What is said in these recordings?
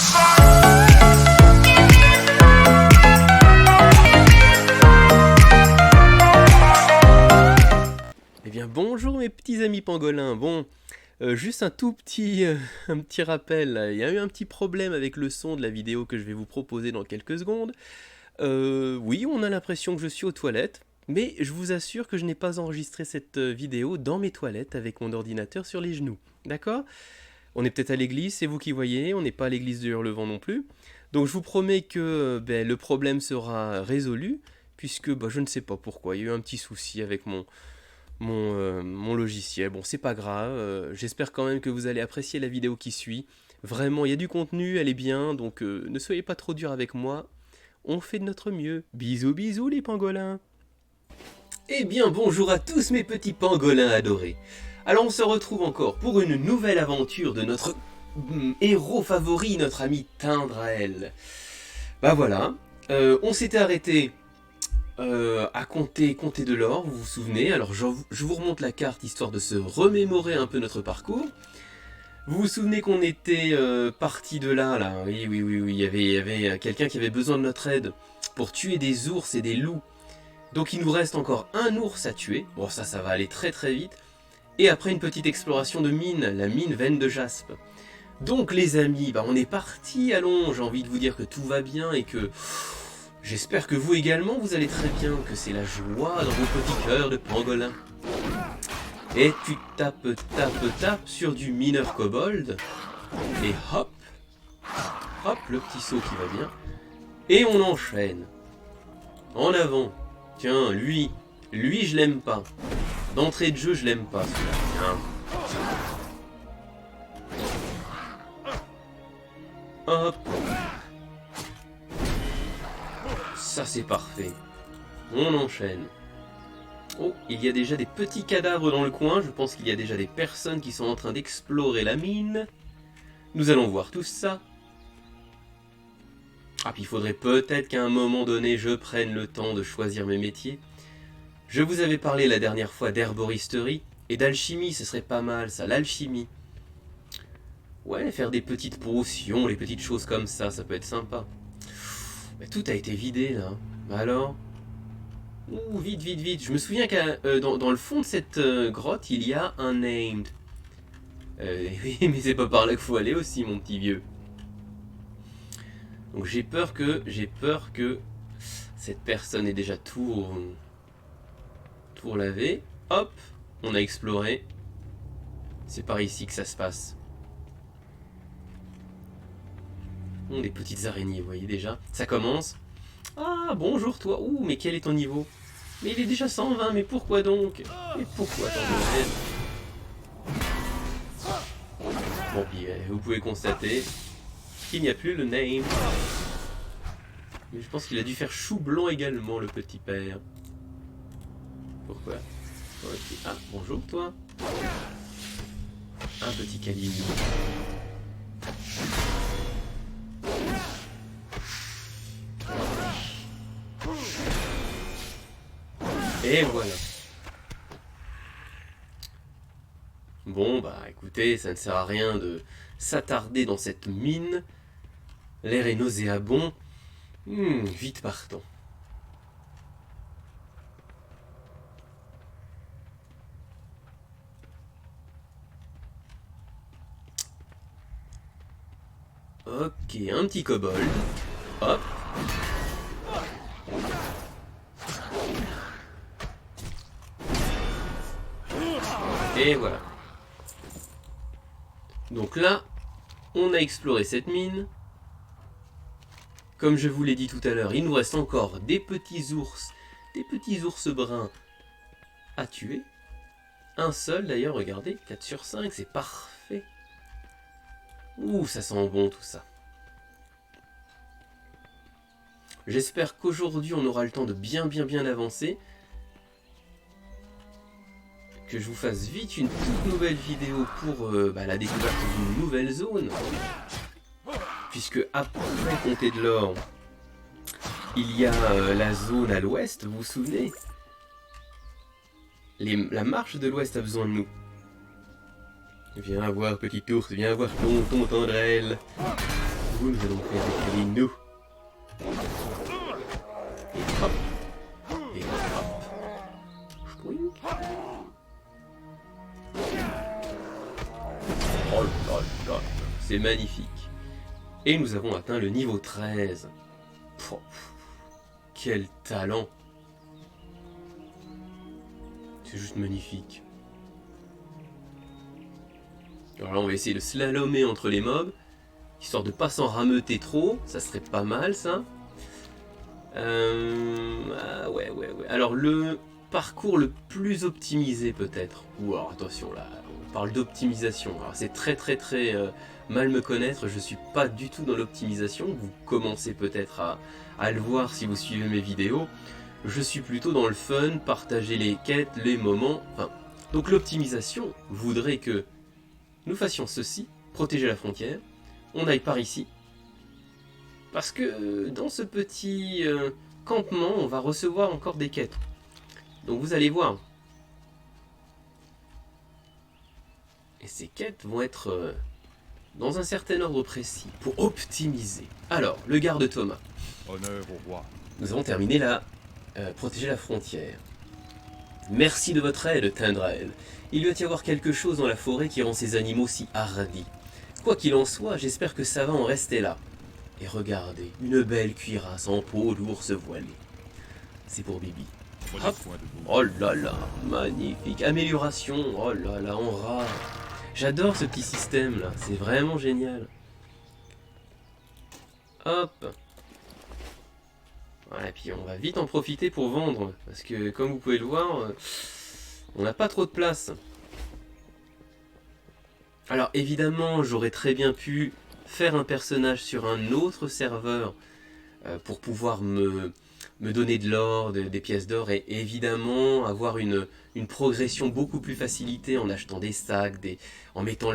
Eh bien bonjour mes petits amis pangolins. Bon, juste un petit rappel, là. Il y a eu un petit problème avec le son de la vidéo que je vais vous proposer dans quelques secondes. Oui, on a l'impression que je suis aux toilettes, mais je vous assure que je n'ai pas enregistré cette vidéo dans mes toilettes avec mon ordinateur sur les genoux. D'accord? On est peut-être à l'église, c'est vous qui voyez, on n'est pas à l'église de Hurlevent non plus. Donc je vous promets que le problème sera résolu, puisque je ne sais pas pourquoi, il y a eu un petit souci avec mon logiciel. Bon, c'est pas grave, j'espère quand même que vous allez apprécier la vidéo qui suit. Vraiment, il y a du contenu, elle est bien, donc ne soyez pas trop dur avec moi. On fait de notre mieux. Bisous bisous les pangolins. Eh bien bonjour à tous mes petits pangolins adorés. Alors on se retrouve encore pour une nouvelle aventure de notre héros favori, notre ami Tindrael. Bah voilà, on s'était arrêté à compter de l'or, vous vous souvenez. Alors je vous remonte la carte histoire de se remémorer un peu notre parcours. Vous vous souvenez qu'on était parti de là, oui, il y avait quelqu'un qui avait besoin de notre aide pour tuer des ours et des loups. Donc il nous reste encore un ours à tuer, bon ça va aller très très vite. Et après une petite exploration de mine, la mine veine de jaspe. Donc les amis, on est parti, allons, j'ai envie de vous dire que tout va bien et que... J'espère que vous également vous allez très bien, que c'est la joie dans vos petits cœurs de pangolin. Et tu tapes sur du mineur kobold. Et hop, hop, le petit saut qui va bien. Et on enchaîne. En avant. Tiens, lui je l'aime pas. D'entrée de jeu, je l'aime pas celui-là. Hop. Ça c'est parfait. On enchaîne. Oh, il y a déjà des petits cadavres dans le coin. Je pense qu'il y a déjà des personnes qui sont en train d'explorer la mine. Nous allons voir tout ça. Ah, puis il faudrait peut-être qu'à un moment donné, je prenne le temps de choisir mes métiers. Je vous avais parlé la dernière fois d'herboristerie et d'alchimie, ce serait pas mal ça, l'alchimie. Ouais, faire des petites potions, les petites choses comme ça peut être sympa. Mais tout a été vidé là. Alors? Ouh, vite. Je me souviens que dans le fond de cette grotte, il y a un named. Oui, mais c'est pas par là qu'il faut aller aussi, mon petit vieux. Donc j'ai peur que cette personne ait déjà tout lavé. Hop, on a exploré. C'est par ici que ça se passe. Des petites araignées, vous voyez déjà. Ça commence. Ah, bonjour toi. Ouh, mais quel est ton niveau? Mais il est déjà 120, mais pourquoi donc? Mais pourquoi tant de haine? Bon, puis vous pouvez constater qu'il n'y a plus le name. Mais je pense qu'il a dû faire chou blanc également, le petit père. Pourquoi? Okay. Ah, bonjour toi. Un petit câlin. Et voilà. Bon écoutez, ça ne sert à rien de s'attarder dans cette mine. L'air est nauséabond. Vite partons. Ok, un petit kobold. Hop. Et voilà. Donc là, on a exploré cette mine. Comme je vous l'ai dit tout à l'heure, il nous reste encore des petits ours bruns à tuer. Un seul d'ailleurs, regardez, 4 sur 5, c'est parfait. Ouh, ça sent bon tout ça. J'espère qu'aujourd'hui on aura le temps de bien avancer. Que je vous fasse vite une toute nouvelle vidéo pour la découverte d'une nouvelle zone. Puisque après compter de l'or, il y a la zone à l'ouest, vous vous souvenez? La marche de l'ouest a besoin de nous. Viens voir petit ours, viens voir tonton Tindrael. vous, nous allons faire défiler nous. Et hop. Et hop. Chouing. Oh là là, c'est magnifique. Et nous avons atteint le niveau 13. Pouh, quel talent. C'est juste magnifique. Alors là, on va essayer de slalomer entre les mobs, histoire de pas s'en rameuter trop. Ça serait pas mal, ça. Ah, ouais. Alors, le parcours le plus optimisé, peut-être. Ou alors, attention, là, on parle d'optimisation. Alors, c'est très mal me connaître. Je suis pas du tout dans l'optimisation. Vous commencez peut-être à le voir si vous suivez mes vidéos. Je suis plutôt dans le fun, partager les quêtes, les moments. Enfin, donc l'optimisation voudrait que nous fassions ceci, protéger la frontière, on aille par ici. Parce que dans ce petit campement, on va recevoir encore des quêtes. Donc vous allez voir. Et ces quêtes vont être dans un certain ordre précis, pour optimiser. Alors, le garde Thomas. Honneur au roi. Nous avons terminé la protéger la frontière. Merci de votre aide, Tindrel. Il doit y avoir quelque chose dans la forêt qui rend ces animaux si hardis. Quoi qu'il en soit, j'espère que ça va en rester là. Et regardez, une belle cuirasse en peau d'ours voilé. C'est pour Bibi. Hop. Oh là là, magnifique. Amélioration, oh là là, en rare. J'adore ce petit système là, c'est vraiment génial. Hop. Voilà, puis on va vite en profiter pour vendre, parce que comme vous pouvez le voir, on n'a pas trop de place. Alors évidemment, j'aurais très bien pu faire un personnage sur un autre serveur pour pouvoir me donner de l'or, des pièces d'or, et évidemment avoir une progression beaucoup plus facilitée en achetant des sacs, en mettant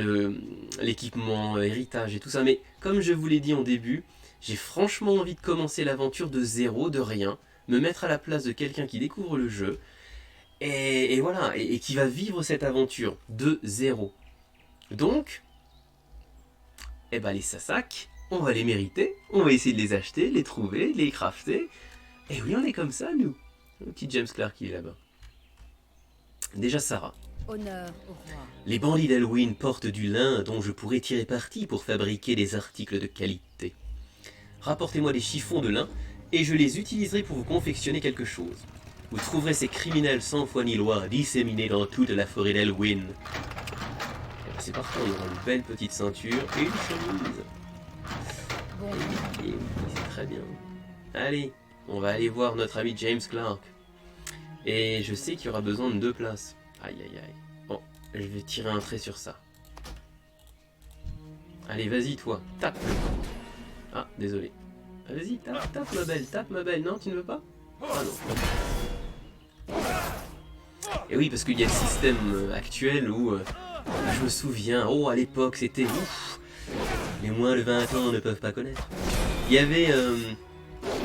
l'équipement, héritage et tout ça. Mais comme je vous l'ai dit en début, j'ai franchement envie de commencer l'aventure de zéro, de rien, me mettre à la place de quelqu'un qui découvre le jeu, et voilà, et qui va vivre cette aventure de zéro. Donc, eh ben les Sassak, on va les mériter, on va essayer de les acheter, les trouver, les crafter. Et oui, on est comme ça, nous. Le petit James Clark qui est là-bas. Déjà Sarah. Honneur au roi. Les bandits d'Halloween portent du lin dont je pourrais tirer parti pour fabriquer des articles de qualité. Rapportez-moi des chiffons de lin et je les utiliserai pour vous confectionner quelque chose. Vous trouverez ces criminels sans foi ni loi disséminés dans toute la forêt d'Halloween. C'est parti, on aura une belle petite ceinture et une chemise. Bon. Et oui, c'est très bien. Allez, on va aller voir notre ami James Clark. Et je sais qu'il y aura besoin de 2 places. Aïe aïe aïe. Bon, je vais tirer un trait sur ça. Allez, vas-y toi, tape. Ah, désolé. Vas-y, tape ma belle. Non, tu ne veux pas? Ah non. Et oui, parce qu'il y a le système actuel où... je me souviens, oh à l'époque c'était ouf. Les moins de 20 ans ne peuvent pas connaître. Il y avait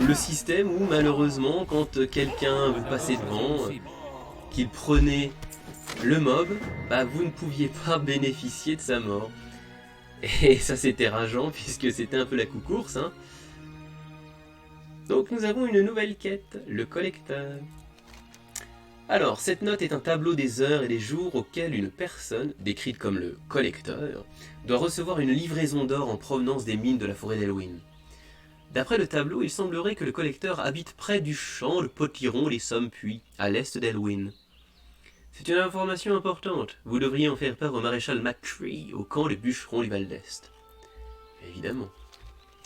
le système où malheureusement quand quelqu'un vous passait devant, qu'il prenait le mob, bah vous ne pouviez pas bénéficier de sa mort. Et ça c'était rageant puisque c'était un peu la coucourse, hein. Donc nous avons une nouvelle quête, le collecteur. Alors, cette note est un tableau des heures et des jours auxquels une personne, décrite comme le collecteur, doit recevoir une livraison d'or en provenance des mines de la forêt d'Halloween. D'après le tableau, il semblerait que le collecteur habite près du champ de Potiron les Sommes-Puits, à l'est d'Halloween. C'est une information importante, vous devriez en faire part au maréchal McCree, au camp des bûcherons du Val d'Est. Évidemment,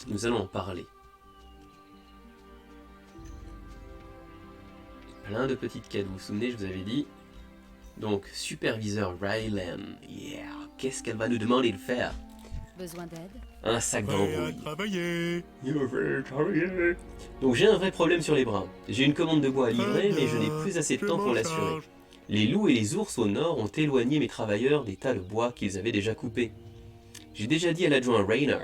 nous allons en parler. Plein de petites quêtes, vous vous souvenez, je vous avais dit. Donc, superviseur Rylan, yeah, qu'est-ce qu'elle va nous demander de faire? Besoin d'aide? Un sac d'embrouille. Travailler. Donc j'ai un vrai problème sur les bras. J'ai une commande de bois à livrer, mais je n'ai plus assez de temps pour l'assurer. Les loups et les ours au nord ont éloigné mes travailleurs des tas de bois qu'ils avaient déjà coupés. J'ai déjà dit à l'adjoint Rainer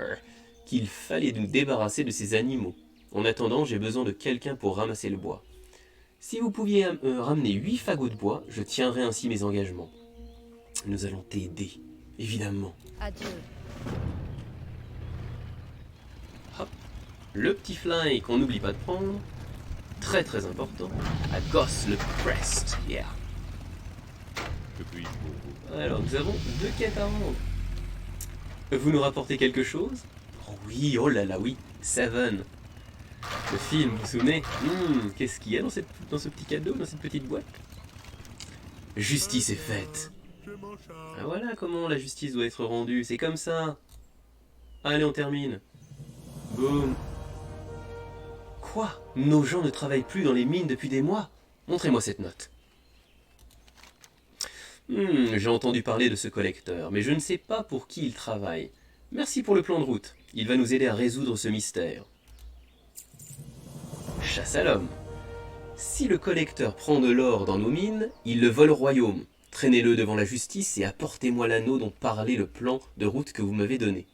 qu'il fallait nous débarrasser de ces animaux. En attendant, j'ai besoin de quelqu'un pour ramasser le bois. Si vous pouviez ramener 8 fagots de bois, je tiendrai ainsi mes engagements. Nous allons t'aider, évidemment. Adieu. Le petit fly qu'on n'oublie pas de prendre. Très très important. À Goss le Crest. Yeah. Que puis-je pour vous? Alors, nous avons 2 quêtes à rendre. Vous nous rapportez quelque chose? Oh oui, oh là là, oui. Seven. Le film, vous vous souvenez? Qu'est-ce qu'il y a dans ce petit cadeau, dans cette petite boîte? Justice est faite. Ah, voilà comment la justice doit être rendue. C'est comme ça. Allez, on termine. Boum. Quoi? Nos gens ne travaillent plus dans les mines depuis des mois? Montrez-moi cette note. J'ai entendu parler de ce collecteur, mais je ne sais pas pour qui il travaille. Merci pour le plan de route. Il va nous aider à résoudre ce mystère. Chasse à l'homme. Si le collecteur prend de l'or dans nos mines, il le vole au royaume. Traînez-le devant la justice et apportez-moi l'anneau dont parlait le plan de route que vous m'avez donné.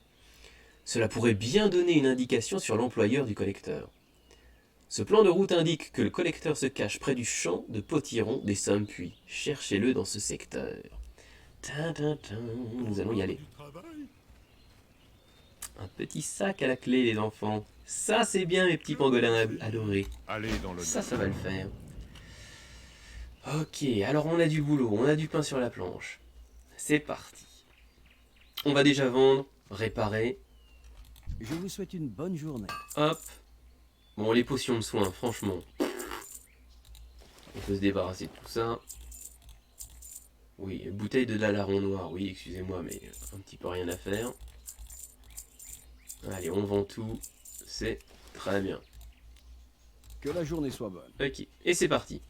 Cela pourrait bien donner une indication sur l'employeur du collecteur. Ce plan de route indique que le collecteur se cache près du champ de potiron des Sommes-Puits. Cherchez-le dans ce secteur. Nous allons y aller. Un petit sac à la clé, les enfants. Ça, c'est bien, mes petits pangolins adorés. Allez dans le Ça va le faire. Ok, alors on a du boulot, on a du pain sur la planche. C'est parti. On va déjà vendre, réparer. Je vous souhaite une bonne journée. Hop. Bon, les potions de soins, franchement. On peut se débarrasser de tout ça. Oui, bouteille de Dalaron noir. Oui, excusez-moi, mais un petit peu rien à faire. Allez, on vend tout. C'est très bien. Que la journée soit bonne. Ok, et c'est parti.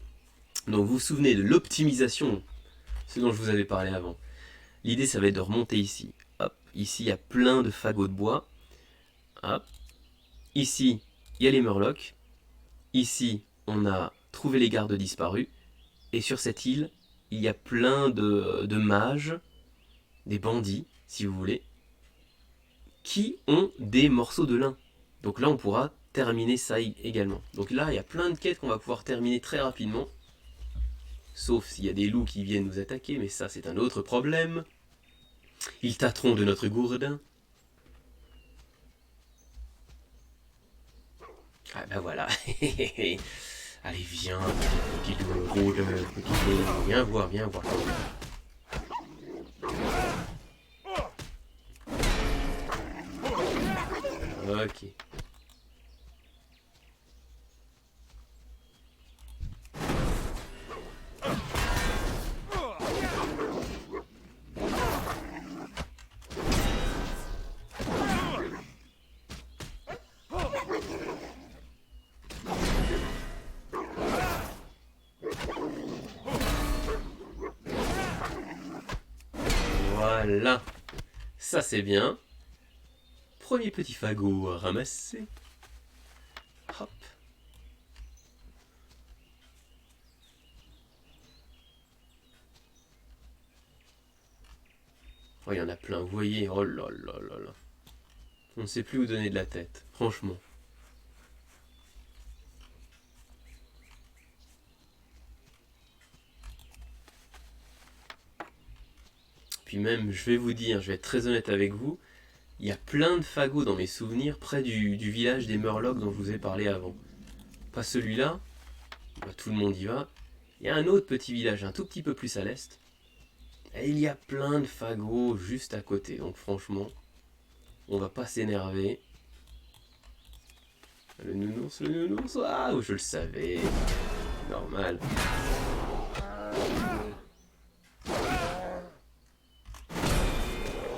Donc vous vous souvenez de l'optimisation, ce dont je vous avais parlé avant. L'idée, ça va être de remonter ici. Hop, ici, il y a plein de fagots de bois. Hop. Ici, il y a les murlocs. Ici, on a trouvé les gardes disparus. Et sur cette île, il y a plein de mages, des bandits, si vous voulez, qui ont des morceaux de lin. Donc là, on pourra terminer ça également. Donc là, il y a plein de quêtes qu'on va pouvoir terminer très rapidement. Sauf s'il y a des loups qui viennent nous attaquer, mais ça, c'est un autre problème. Ils tâteront de notre gourdin. Ah ben voilà. Allez, viens, petit loup, petit loup. Viens voir, viens voir. Ok. Voilà. Ça c'est bien. Premier petit fagot à ramasser. Hop. Oh, il y en a plein, vous voyez. Oh là là là là. On ne sait plus où donner de la tête, franchement. Puis même, je vais vous dire, je vais être très honnête avec vous, il y a plein de fagots dans mes souvenirs près du village des Murlocs dont je vous ai parlé avant. Pas celui-là, bah, tout le monde y va. Il y a un autre petit village un tout petit peu plus à l'est. Et il y a plein de fagots juste à côté. Donc franchement, on va pas s'énerver. Le nounours, ah, je le savais. Normal.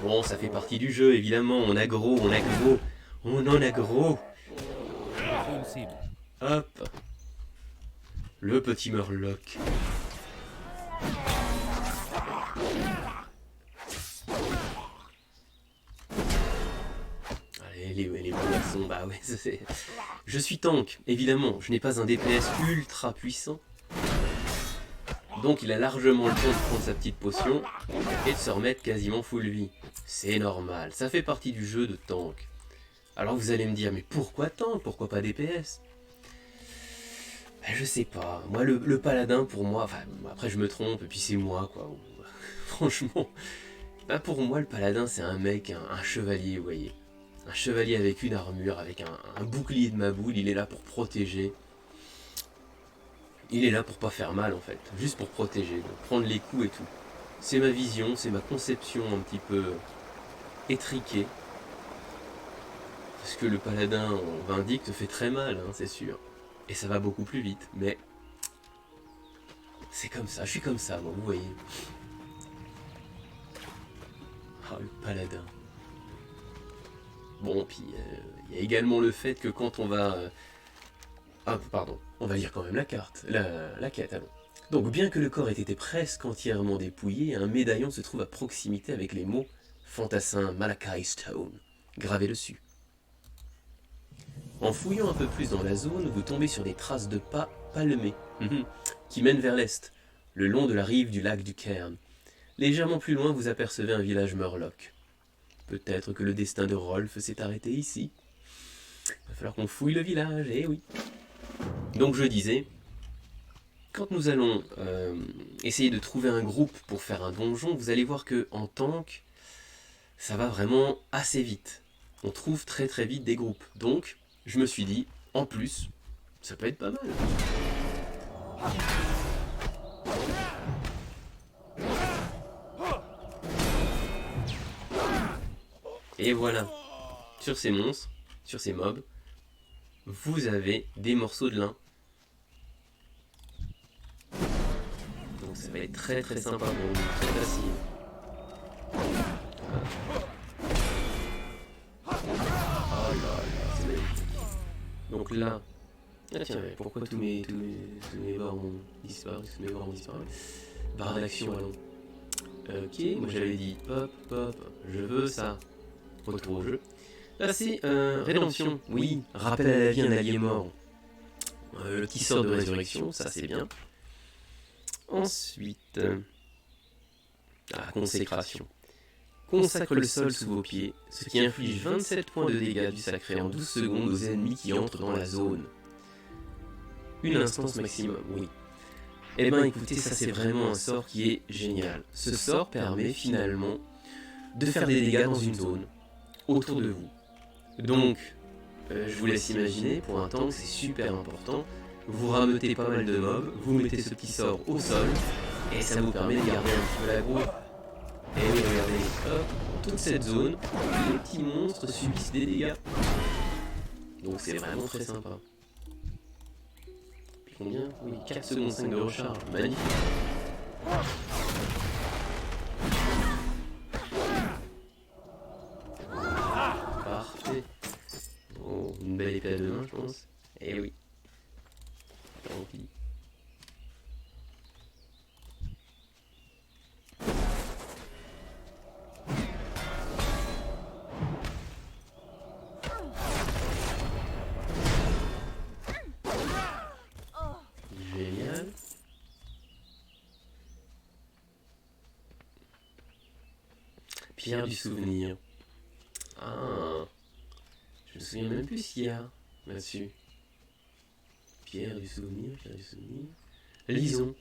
Bon, ça fait partie du jeu, évidemment. On aggro, on aggro. On en aggro. Hop. Le petit Murloc. Allez, les poissons, bah ouais, c'est... Je suis tank, évidemment. Je n'ai pas un DPS ultra puissant. Donc il a largement le temps de prendre sa petite potion et de se remettre quasiment full vie. C'est normal, ça fait partie du jeu de tank. Alors vous allez me dire, mais pourquoi tank? Pourquoi pas DPS? Ben, je sais pas, moi le paladin pour moi, enfin après je me trompe et puis c'est moi quoi. Franchement, ben, pour moi le paladin c'est un mec, un chevalier vous voyez. Un chevalier avec une armure, avec un bouclier de Maboule, il est là pour protéger. Il est là pour pas faire mal en fait, juste pour protéger, donc prendre les coups et tout. C'est ma vision, c'est ma conception un petit peu étriquée. Parce que le paladin en Vindicte fait très mal, hein, c'est sûr. Et ça va beaucoup plus vite, mais c'est comme ça, je suis comme ça, moi, vous voyez. Ah, le paladin. Bon, puis il y a également le fait que quand on va... Ah, pardon, on va lire quand même la carte, la quête, allons. Donc, bien que le corps ait été presque entièrement dépouillé, un médaillon se trouve à proximité avec les mots « Fantassin Malachi Stone » gravés dessus. En fouillant un peu plus dans la zone, vous tombez sur des traces de pas palmés, qui mènent vers l'est, le long de la rive du lac du Cairn. Légèrement plus loin, vous apercevez un village Murloc. Peut-être que le destin de Rolf s'est arrêté ici. Il va falloir qu'on fouille le village, eh oui. Donc je disais, quand nous allons essayer de trouver un groupe pour faire un donjon, vous allez voir que en tank, ça va vraiment assez vite. On trouve très très vite des groupes. Donc, je me suis dit, en plus, ça peut être pas mal. Et voilà, sur ces monstres, sur ces mobs, vous avez des morceaux de lin. Donc ça va être très très sympa pour vous, très facile. Oh là là, c'est magnifique. Donc là, ah tiens, pourquoi tous mes bords ont disparu, tous mes bords ont disparu. Barre d'action, allons. Ok, moi j'avais dit hop, hop, je veux ça. Retour au jeu. Là c'est rédemption, oui, rappel à la vie un allié mort. Le petit sort de résurrection, ça c'est bien. Ensuite, consécration. Consacre le sol sous vos pieds, ce qui inflige 27 points de dégâts du sacré en 12 secondes aux ennemis qui entrent dans la zone. Une instance maximum, oui. Eh ben écoutez, ça c'est vraiment un sort qui est génial. Ce sort permet finalement de faire des dégâts dans une zone autour de vous. Donc, je vous laisse imaginer, pour un tank c'est super important. Vous rameutez pas mal de mobs, vous mettez ce petit sort au sol, et ça vous permet de garder un petit peu l'aggro. Et oui, regardez, hop, dans toute cette zone, les petits monstres subissent des dégâts. Donc c'est vraiment très sympa. Puis combien? Oui, 4 secondes 5 de recharge, magnifique. Parfait. Oh, une belle épée à deux mains, je pense. Eh oui. Tant pis. Génial. Pierre du souvenir. Ah. Je me souviens même plus ce qu'il y a là-dessus. Pierre du souvenir, pierre du souvenir. Lisons.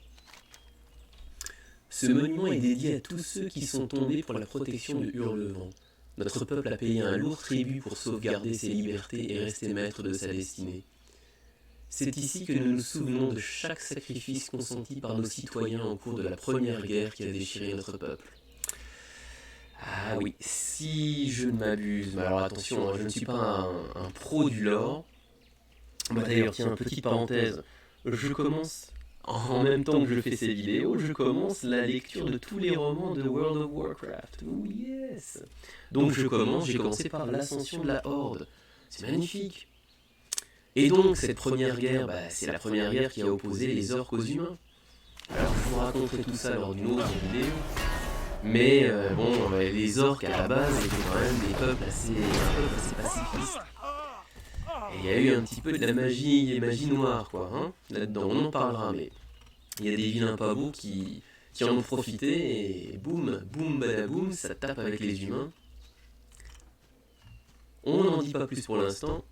Ce monument est dédié à tous ceux qui sont tombés pour la protection de Hurlevent. Notre peuple a payé un lourd tribut pour sauvegarder ses libertés et rester maître de sa destinée. C'est ici que nous nous souvenons de chaque sacrifice consenti par nos citoyens au cours de la première guerre qui a déchiré notre peuple. Ah oui, si je ne m'abuse, mais alors attention, je ne suis pas un pro du lore. Bah d'ailleurs, tiens, petite parenthèse, je commence, en même temps que je fais ces vidéos, je commence la lecture de tous les romans de World of Warcraft. Oh yes! Donc j'ai commencé par l'ascension de la Horde. C'est magnifique! Et donc cette première guerre, c'est la première guerre qui a opposé les orques aux humains. Alors je vous raconterai tout ça lors d'une autre vidéo. Mais les orques à la base étaient quand même des peuples assez pacifistes. Et il y a eu un petit peu de la magie noire, quoi, hein, là-dedans, on en parlera, mais il y a des vilains pas beaux qui en ont profité, et boum, boum, badaboum, ça tape avec les humains. On n'en dit pas plus pour l'instant,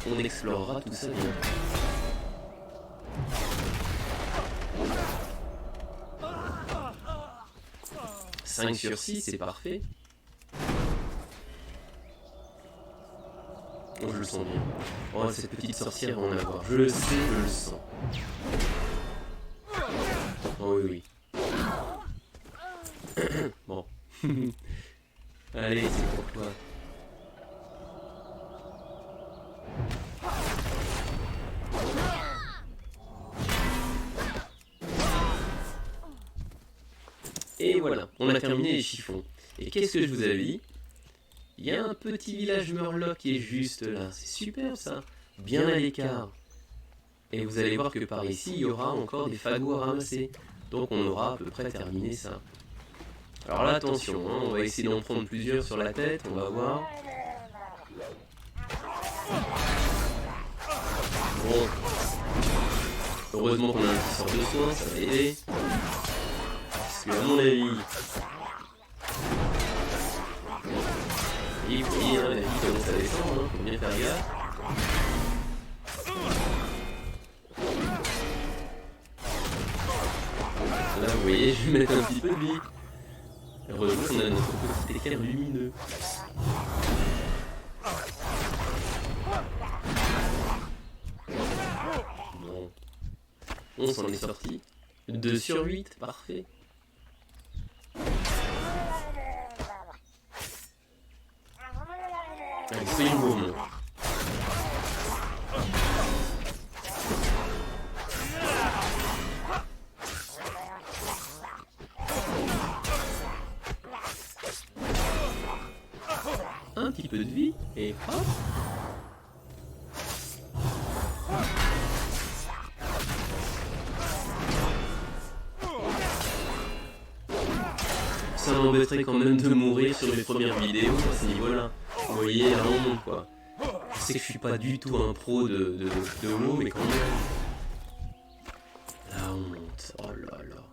on explorera tout ça bien. 5 sur 6, c'est parfait. Oh, je le sens bien. Oh, cette petite sorcière va en avoir. Je le sais, je le sens. Oh oui, oui. Bon. Allez, c'est pour toi. Et voilà, on a terminé les chiffons. Et qu'est-ce que je vous avais dit? Il y a un petit village Murloc qui est juste là. C'est super ça. Bien à l'écart. Et vous allez voir que par ici, il y aura encore des fagots à ramasser. Donc on aura à peu près terminé ça. Alors là, attention, hein, on va essayer d'en prendre plusieurs sur la tête, on va voir. Bon. Heureusement qu'on a un petit sort de soin, ça va aider. Parce que à mon avis... Il faut dire, la vie commence à descendre, hein, faut bien faire gaffe. Là, vous voyez, je vais mettre un petit peu de vie. Heureusement qu'on a notre petit éclair lumineux. Bon. On s'en est sorti. 2 sur 8, parfait. Allez, soyez gourmands. Un petit peu de vie et hop. Ça m'embêterait quand même de mourir sur mes premières vidéos à ce niveau-là. Vous voyez, la honte quoi. Je sais que je suis pas du tout un pro de WoW, mais quand même. La honte, oh là là.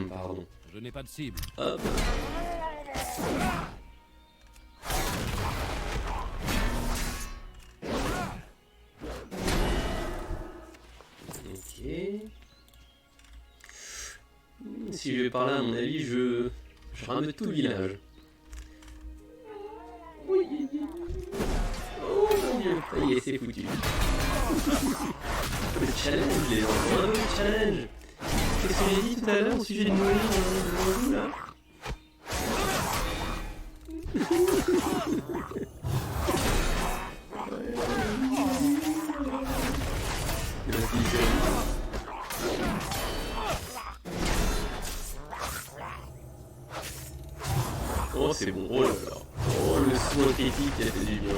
Pardon. Je n'ai pas de cible. Hop. Ok. Si je vais par là, à mon avis, je rame tout le village. Oui. Oh mon dieu, ça y est, c'est foutu. Le challenge, les enfants, le challenge. Qu'est-ce que j'ai dit tout à l'heure au sujet de mourir devant vous là? Oh c'est bon, oh là là. Oh le soin critique qui a fait du bien.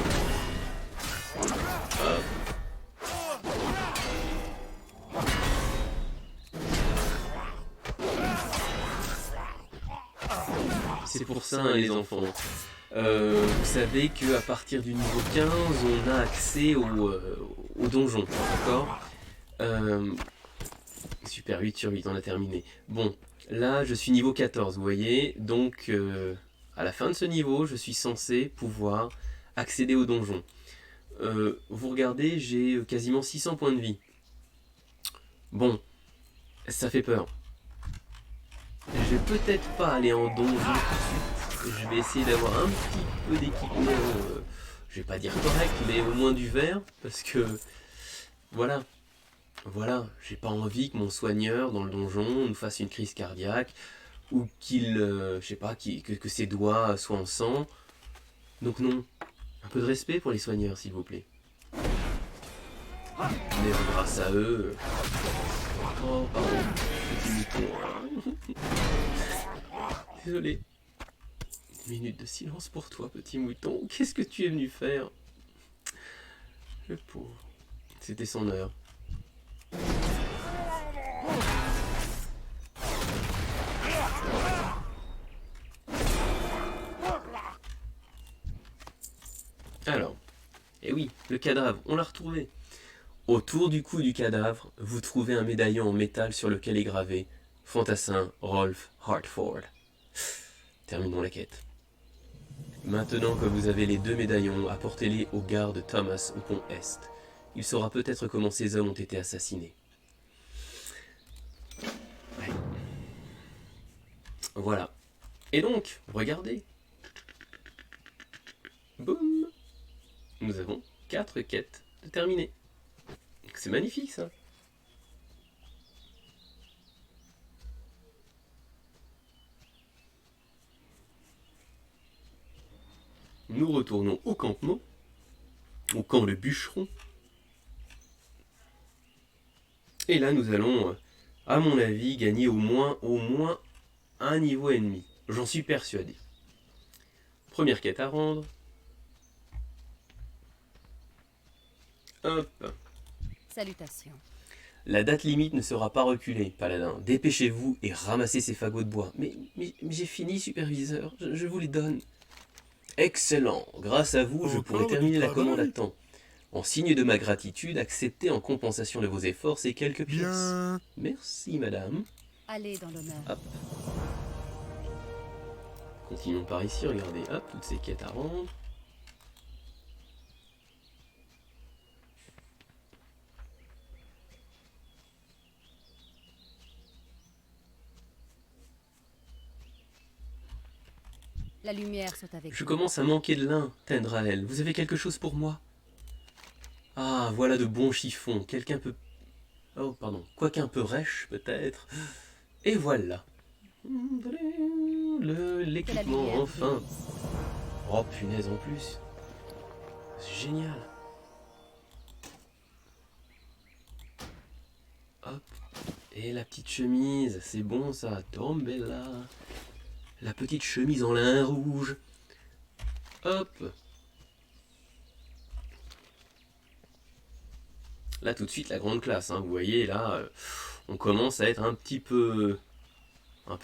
Hop. C'est pour ça hein, les enfants. Vous savez qu'à partir du niveau 15, on a accès au donjon, d'accord Super, 8 sur 8, on a terminé. Bon, là je suis niveau 14, vous voyez, donc à la fin de ce niveau, je suis censé pouvoir accéder au donjon. Vous regardez, j'ai quasiment 600 points de vie. Bon, ça fait peur. Je vais peut-être pas aller en donjon tout de suite. Je vais essayer d'avoir un petit peu d'équipement, je vais pas dire correct, mais au moins du vert, parce que voilà, j'ai pas envie que mon soigneur dans le donjon nous fasse une crise cardiaque, ou qu'il, je sais pas, que ses doigts soient en sang. Donc non, un peu de respect pour les soigneurs s'il vous plaît. Mais grâce à eux... Oh pardon, petit mouton. Désolé. Une minute de silence pour toi, petit mouton. Qu'est-ce que tu es venu faire? Le pauvre. C'était son heure. Alors, eh oui, le cadavre, on l'a retrouvé. Autour du cou du cadavre, vous trouvez un médaillon en métal sur lequel est gravé Fantassin Rolf Hartford. Terminons la quête. Maintenant que vous avez les 2 médaillons, apportez-les au garde Thomas au pont Est. Il saura peut-être comment ces hommes ont été assassinés. Ouais. Voilà. Et donc, regardez. Boum. Nous avons 4 quêtes de terminées. C'est magnifique ça. Nous retournons au campement, au camp de bûcheron. Et là, nous allons, à mon avis, gagner au moins un niveau et demi. J'en suis persuadé. Première quête à rendre. Hop. Salutations. La date limite ne sera pas reculée, paladin. Dépêchez-vous et ramassez ces fagots de bois. Mais j'ai fini, superviseur. Je vous les donne. Excellent. Grâce à vous, je pourrai terminer la commande à temps. En signe de ma gratitude, acceptez en compensation de vos efforts ces quelques pièces. Bien. Merci, madame. Allez dans l'honneur. Hop. Continuons par ici, regardez. Hop, toutes ces quêtes à rendre. La lumière soit avec Je vous. commence à manquer de lin, Tendrael. Vous avez quelque chose pour moi? Ah, voilà de bons chiffons. Quelqu'un peut... Oh, pardon. Quoiqu'un peu rêche, peut-être. Et voilà. L'équipement, enfin. Oh, punaise, en plus. C'est génial. Hop. Et la petite chemise. C'est bon, ça. Tombez là. La petite chemise en lin rouge. Hop. Là, tout de suite, la grande classe. Hein. Vous voyez, là, on commence à être un peu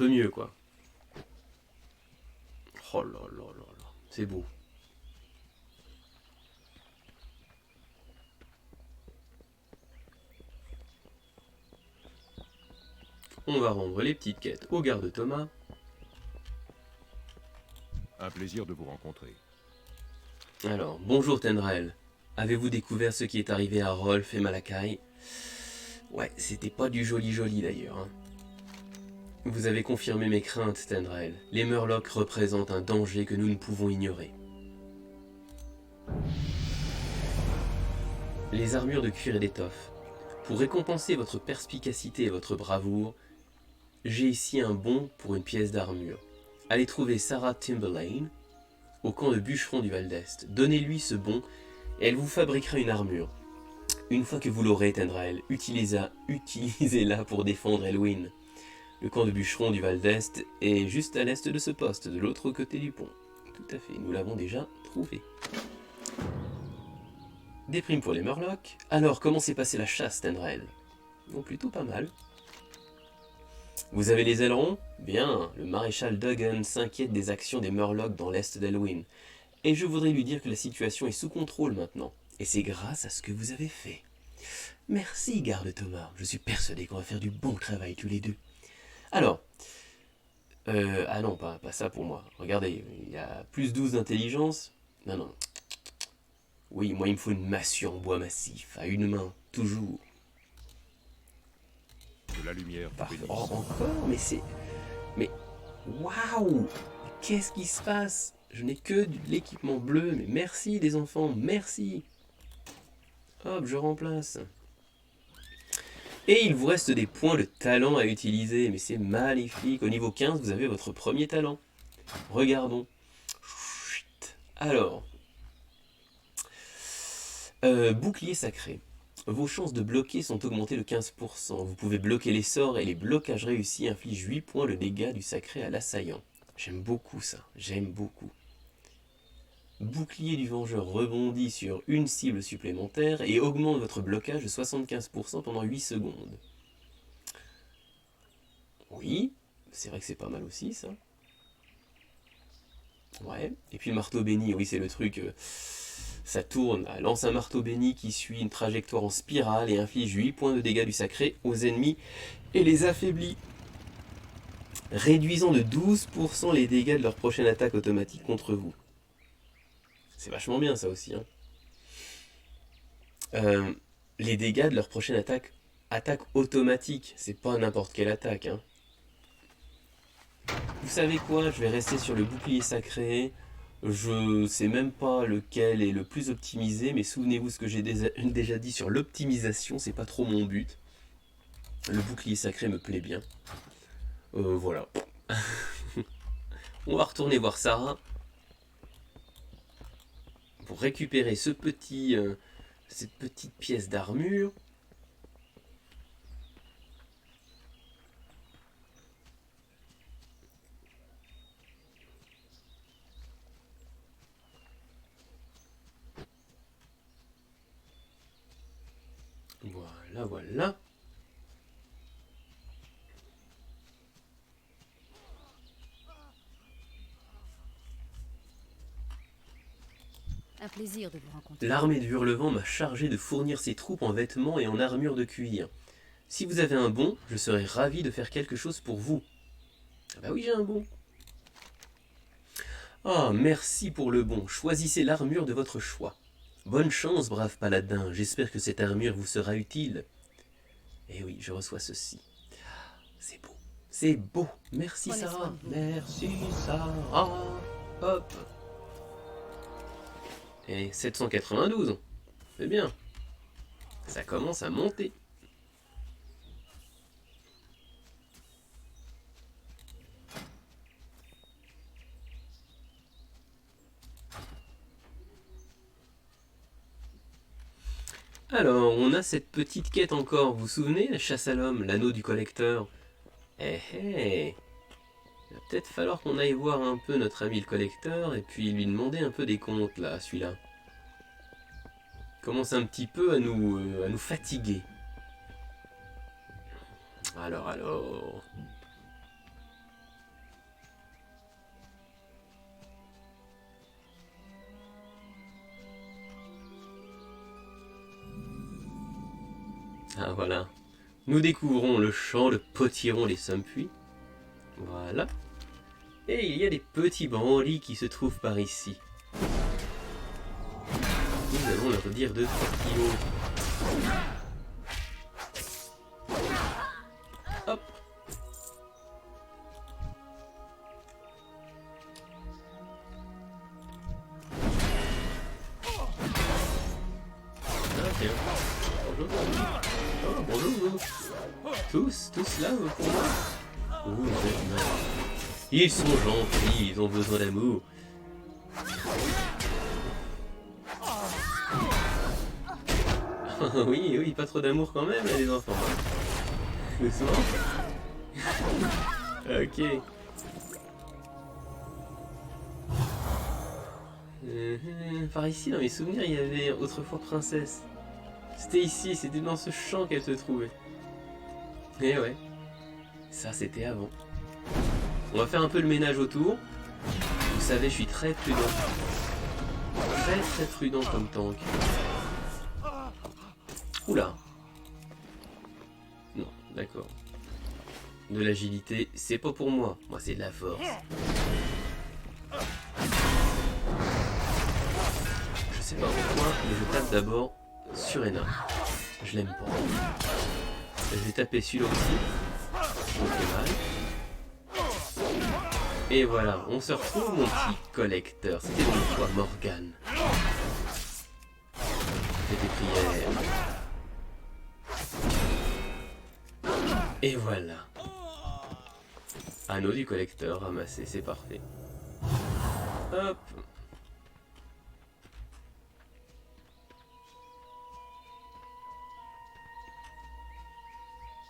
mieux, quoi. Oh là là là là. C'est beau. On va rendre les petites quêtes au garde Thomas. Un plaisir de vous rencontrer. Alors, bonjour Tendrael. Avez-vous découvert ce qui est arrivé à Rolf et Malakai? Ouais, c'était pas du joli d'ailleurs. Hein. Vous avez confirmé mes craintes, Tendrael. Les Murlocs représentent un danger que nous ne pouvons ignorer. Les armures de cuir et d'étoffe. Pour récompenser votre perspicacité et votre bravoure, j'ai ici un bon pour une pièce d'armure. Allez trouver Sarah Timberlane au camp de bûcheron du Val d'Est. Donnez-lui ce bon et elle vous fabriquera une armure. Une fois que vous l'aurez, Tendrael, utilisez-la pour défendre Elwyn. Le camp de bûcheron du Val d'Est est juste à l'est de ce poste, de l'autre côté du pont. Tout à fait, nous l'avons déjà trouvé. Des primes pour les Murlocs. Alors, comment s'est passée la chasse, Tendrael? Bon, plutôt pas mal. Vous avez les ailerons? Bien, le maréchal Duggan s'inquiète des actions des Murlocs dans l'est d'Elwyn. Et je voudrais lui dire que la situation est sous contrôle maintenant. Et c'est grâce à ce que vous avez fait. Merci, garde Thomas. Je suis persuadé qu'on va faire du bon travail tous les deux. Alors, ah non, pas ça pour moi. Regardez, il y a plus 12 d'intelligence. Non. Oui, moi il me faut une massue en bois massif, à une main, toujours. Que la lumière vous Parfait. bénisse. Oh, encore? Mais c'est... Mais... Waouh! Qu'est-ce qui se passe? Je n'ai que de l'équipement bleu, mais merci les enfants, merci! Hop, je remplace. Et il vous reste des points de talent à utiliser, mais c'est magnifique. Au niveau 15, vous avez votre premier talent. Regardons. Chut. Alors... bouclier sacré. Vos chances de bloquer sont augmentées de 15%. Vous pouvez bloquer les sorts et les blocages réussis infligent 8 points de dégâts du sacré à l'assaillant. J'aime beaucoup ça, j'aime beaucoup. Bouclier du vengeur rebondit sur une cible supplémentaire et augmente votre blocage de 75% pendant 8 secondes. Oui, c'est vrai que c'est pas mal aussi ça. Ouais, et puis le marteau béni, oui c'est le truc... ça tourne, lance un marteau béni qui suit une trajectoire en spirale et inflige 8 points de dégâts du sacré aux ennemis et les affaiblit. Réduisant de 12% les dégâts de leur prochaine attaque automatique contre vous. C'est vachement bien ça aussi. Hein. Les dégâts de leur prochaine attaque automatique, c'est pas n'importe quelle attaque. Hein. Vous savez quoi? Je vais rester sur le bouclier sacré. Je sais même pas lequel est le plus optimisé, mais souvenez-vous ce que j'ai déjà dit sur l'optimisation, c'est pas trop mon but. Le bouclier sacré me plaît bien. Voilà. On va retourner voir Sarah pour récupérer cette petite pièce d'armure. Voilà, voilà. Un plaisir de vous rencontrer. L'armée du Hurlevent m'a chargé de fournir ses troupes en vêtements et en armure de cuir. Si vous avez un bon, je serais ravi de faire quelque chose pour vous. Ah bah oui, j'ai un bon. Ah, merci pour le bon. Choisissez l'armure de votre choix. Bonne chance, brave paladin. J'espère que cette armure vous sera utile. Eh oui, je reçois ceci. C'est beau. C'est beau. Merci Prenez soin Sarah. de vous. Merci Sarah. Hop. Et 792. C'est bien. Ça commence à monter. Alors, on a cette petite quête encore, vous vous souvenez? La chasse à l'homme, l'anneau du collecteur. Eh eh. Il va peut-être falloir qu'on aille voir un peu notre ami le collecteur et puis lui demander un peu des comptes là, celui-là. Il commence un petit peu à nous fatiguer. Alors. Ah voilà. Nous découvrons le champ, le potiron, les sommes-puits. Voilà. Et il y a des petits branlis qui se trouvent par ici. Nous allons leur dire de tortillon. Hop. Ah tiens. Bonjour. Oh, bonjour. Tous là, pour moi. Oh, vous êtes mal. Ils sont gentils, ils ont besoin d'amour. Oui, pas trop d'amour quand même, là, les enfants. Doucement. Ok. Par ici, dans mes souvenirs, il y avait autrefois princesse. C'était ici, c'était dans ce champ qu'elle se trouvait. Et ouais. Ça, c'était avant. On va faire un peu le ménage autour. Vous savez, je suis très prudent. Très prudent comme tank. Oula. Non, d'accord. De l'agilité, c'est pas pour moi. Moi, c'est de la force. Je sais pas pourquoi, mais je tape d'abord sur Ena. Je l'aime pas. Je vais taper celui-là aussi. On fait mal. Et voilà, on se retrouve mon petit collecteur. C'était donc toi, Morgane. Fais tes prières. Et voilà. Anneau du collecteur ramassé, c'est parfait. Hop.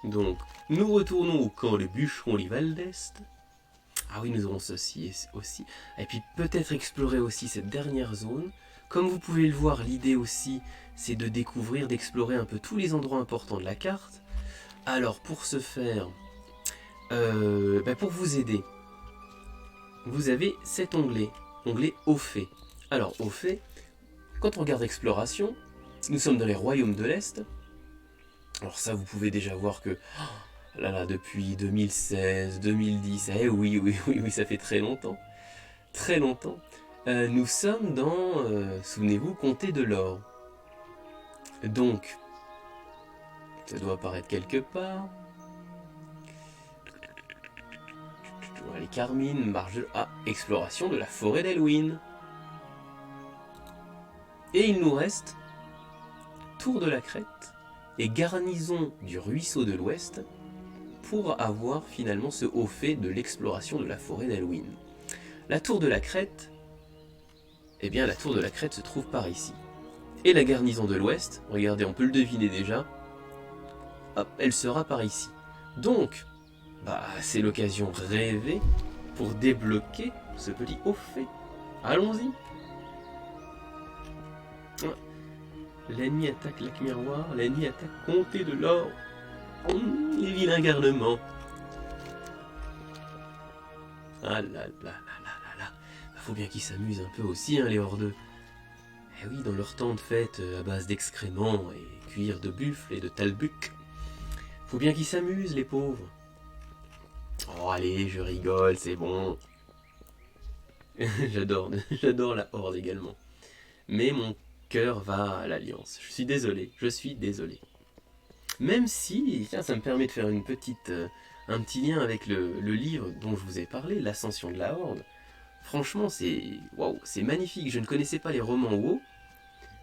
Donc, nous retournons au camp de bûcheron Livaldest. Ah oui, nous aurons ceci aussi. Et puis peut-être explorer aussi cette dernière zone. Comme vous pouvez le voir, l'idée aussi, c'est de découvrir, d'explorer un peu tous les endroits importants de la carte. Alors, pour ce faire, pour vous aider, vous avez cet onglet au fait. Alors, au fait, quand on regarde exploration, nous sommes dans les royaumes de l'Est. Alors ça, vous pouvez déjà voir que... Là, depuis 2016, 2010, oui, ça fait très longtemps. Très longtemps. Nous sommes dans, souvenez-vous, Comté de l'Or. Donc, ça doit apparaître quelque part. Les Carmines, marche de... Ah, exploration de la forêt d'Elwyn. Et il nous reste Tour de la Crête et garnison du ruisseau de l'Ouest pour avoir finalement ce haut fait de l'exploration de la forêt d'Elwyn. La Tour de la Crête, eh bien la Tour de la Crête se trouve par ici. Et la garnison de l'Ouest, regardez, on peut le deviner déjà, hop, elle sera par ici. Donc, bah, c'est l'occasion rêvée pour débloquer ce petit haut fait. Allons-y. L'ennemi attaque lac miroir, l'ennemi attaque comté de l'or. Les vilains garnements. Ah là là là là là là. Faut bien qu'ils s'amusent un peu aussi, hein, les hordeux. Eh oui, dans leur temps de fête à base d'excréments et cuir de buffle et de talbuc. Faut bien qu'ils s'amusent, les pauvres. Oh allez, je rigole, c'est bon. J'adore la horde également. Mais mon cœur va à l'Alliance. Je suis désolé. Même si, tiens, ça me permet de faire un petit lien avec le livre dont je vous ai parlé, l'Ascension de la Horde. Franchement, c'est magnifique. Je ne connaissais pas les romans WoW,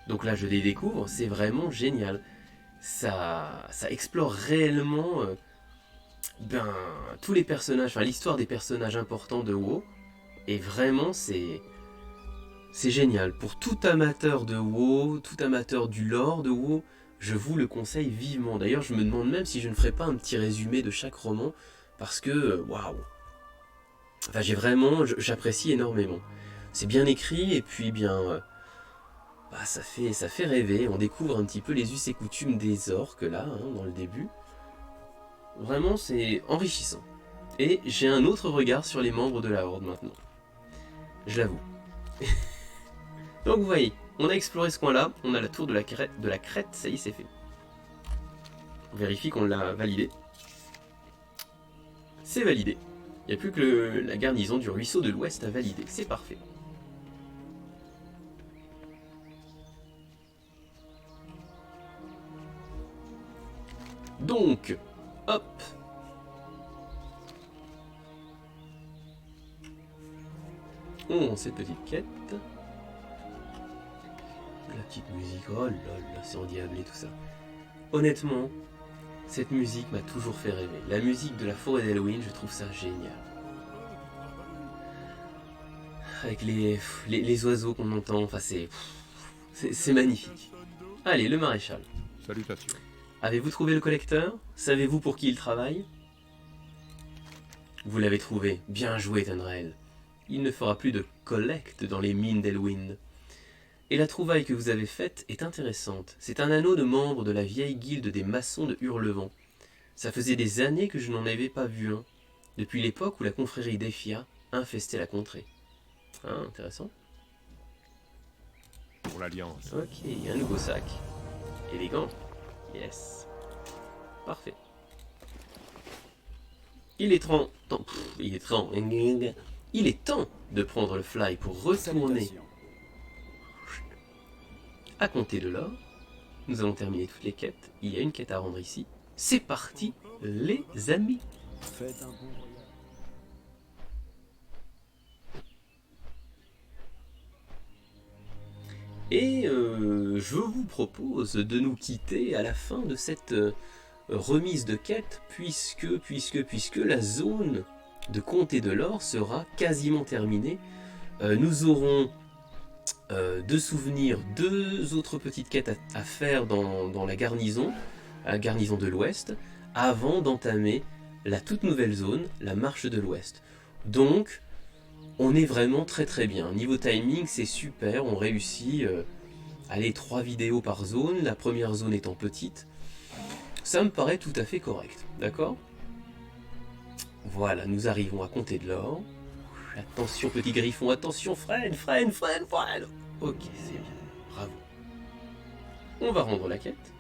donc là je les découvre, c'est vraiment génial. Ça explore réellement tous les personnages, enfin l'histoire des personnages importants de WoW, et vraiment c'est génial. Pour tout amateur de WoW, tout amateur du lore de WoW, je vous le conseille vivement. D'ailleurs, je me demande même si je ne ferai pas un petit résumé de chaque roman, parce que, waouh. Enfin, j'apprécie énormément. C'est bien écrit, et puis bien, ça fait rêver. On découvre un petit peu les us et coutumes des orques, là, hein, dans le début. Vraiment, c'est enrichissant. Et j'ai un autre regard sur les membres de la Horde, maintenant. Je l'avoue. Donc vous voyez, on a exploré ce coin-là, on a la tour de la crête, ça y est, c'est fait. On vérifie qu'on l'a validé. C'est validé. Il n'y a plus que la garnison du ruisseau de l'Ouest à valider, c'est parfait. Donc, hop. Cette petite quête. La petite musique, oh là là, c'est endiablé tout ça. Honnêtement, cette musique m'a toujours fait rêver. La musique de la forêt d'Elwyn, je trouve ça génial. Avec les oiseaux qu'on entend, enfin c'est magnifique. Allez, le maréchal. Salutations. Avez-vous trouvé le collecteur? Savez-vous pour qui il travaille? Vous l'avez trouvé. Bien joué, Tenrael. Il ne fera plus de collecte dans les mines d'Elwyn. Et la trouvaille que vous avez faite est intéressante. C'est un anneau de membre de la vieille guilde des maçons de Hurlevent. Ça faisait des années que je n'en avais pas vu un, depuis l'époque où la confrérie d'Effia infestait la contrée. Ah, intéressant. Pour l'Alliance. Ok, un nouveau sac. Élégant. Yes. Parfait. Il est temps de prendre le fly pour retourner Salutations. à compter de l'or. Nous allons terminer toutes les quêtes. Il y a une quête à rendre ici. C'est parti, les amis. Faites un bon voyage. Et je vous propose de nous quitter à la fin de cette remise de quête, puisque la zone de Comté de l'Or sera quasiment terminée. Nous aurons de souvenirs deux autres petites quêtes à faire dans la garnison de l'Ouest, avant d'entamer la toute nouvelle zone, la marche de l'Ouest. Donc, on est vraiment très bien. Niveau timing, c'est super, on réussit. Allez, 3 vidéos par zone, la première zone étant petite. Ça me paraît tout à fait correct, d'accord? Voilà, nous arrivons à Comté de l'Or. Attention petit griffon, attention, freine. Ok, c'est bien, bravo. On va rendre la quête.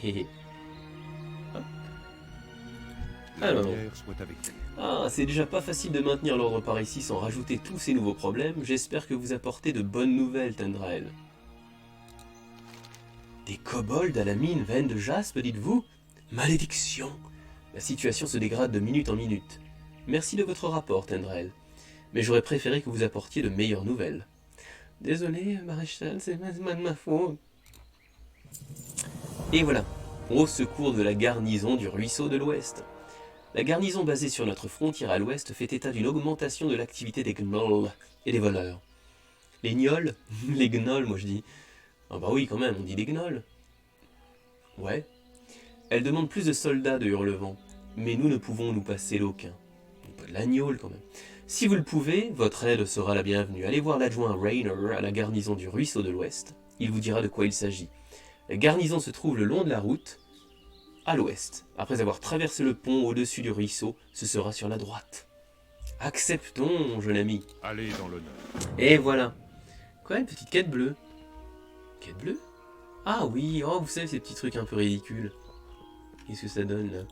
Et... hop. La Alors. lumière soit avec vous. Ah, c'est déjà pas facile de maintenir l'ordre par ici sans rajouter tous ces nouveaux problèmes. J'espère que vous apportez de bonnes nouvelles, Tendrael. Des kobolds à la mine veine de jaspe, dites-vous? Malédiction! La situation se dégrade de minute en minute. Merci de votre rapport, Tendrel. Mais j'aurais préféré que vous apportiez de meilleures nouvelles. Désolé, maréchal, c'est de ma faute. Et voilà, au secours de la garnison du ruisseau de l'Ouest. La garnison basée sur notre frontière à l'ouest fait état d'une augmentation de l'activité des gnolls et des voleurs. Les gnolls? Les gnolls, moi je dis. Ah bah oui, quand même, on dit des gnolls. Ouais. Elle demande plus de soldats de Hurlevent, mais nous ne pouvons nous passer d'aucun. Pas de la gnôle quand même. Si vous le pouvez, votre aide sera la bienvenue. Allez voir l'adjoint Rainer à la garnison du ruisseau de l'Ouest. Il vous dira de quoi il s'agit. La garnison se trouve le long de la route, à l'ouest. Après avoir traversé le pont au-dessus du ruisseau, ce sera sur la droite. Acceptons, jeune ami. Allez dans l'honneur. Et voilà. Quoi, une petite quête bleue? Quête bleue? Ah oui, oh, vous savez ces petits trucs un peu ridicules. Qu'est-ce que ça donne là?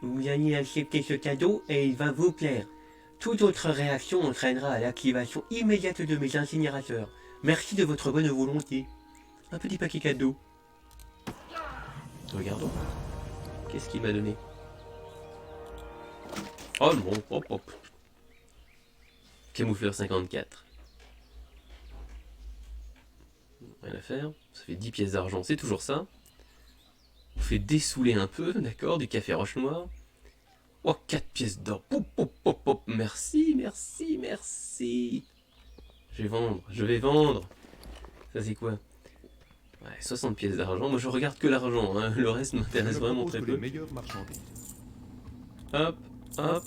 Vous allez accepter ce cadeau et il va vous plaire. Toute autre réaction entraînera l'activation immédiate de mes incinérateurs. Merci de votre bonne volonté. Un petit paquet cadeau. Regardons. Qu'est-ce qu'il m'a donné? Oh non, hop hop. Camoufleur 54. Rien à faire. Ça fait 10 pièces d'argent, c'est toujours ça. On fait dessouler un peu, d'accord, du café roche noir. Oh, 4 pièces d'or. Pop, pop, pop, pop. Merci, merci, merci. Je vais vendre. Ça c'est quoi? Ouais, 60 pièces d'argent. Moi je regarde que l'argent, hein. Le reste m'intéresse vraiment très peu. Les meilleures marchandises. Hop, hop.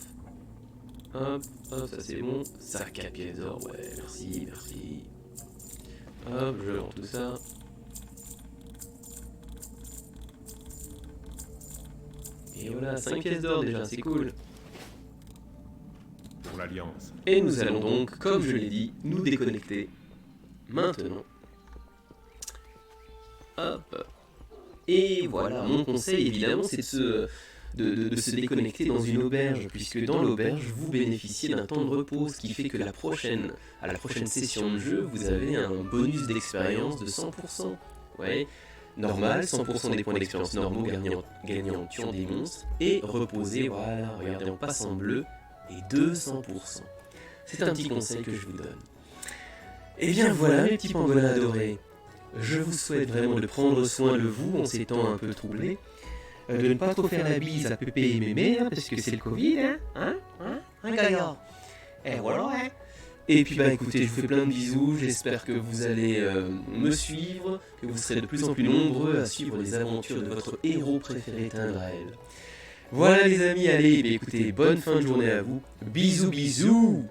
Hop, hop, ça c'est bon. Sac à pièces d'or, ouais, merci, merci. Hop, je vends tout ça. Et voilà, 5 pièces d'or déjà, c'est cool. Pour l'Alliance. Et nous allons donc, comme je l'ai dit, nous déconnecter. Maintenant. Hop. Et voilà, mon conseil évidemment c'est de se déconnecter dans une auberge, puisque dans l'auberge vous bénéficiez d'un temps de repos, ce qui fait que à la prochaine session de jeu, vous avez un bonus d'expérience de 100%. Ouais. Normal, 100% des points d'expérience normaux gagnant en tuant des monstres, et reposer, voilà, regardez en passe en bleu, et 200%. C'est un petit conseil que je vous donne. Et bien voilà mes petits pangolins adorés, je vous souhaite vraiment de prendre soin de vous en ces temps un peu troublés, de ne pas trop faire la bise à Pépé et Mémé, hein, parce que c'est le Covid, hein, gaillard. Et voilà, hein. Et puis bah écoutez, je vous fais plein de bisous, j'espère que vous allez me suivre, que vous serez de plus en plus nombreux à suivre les aventures de votre héros préféré Tindrel. Voilà les amis, allez, bah écoutez, bonne fin de journée à vous, bisous bisous.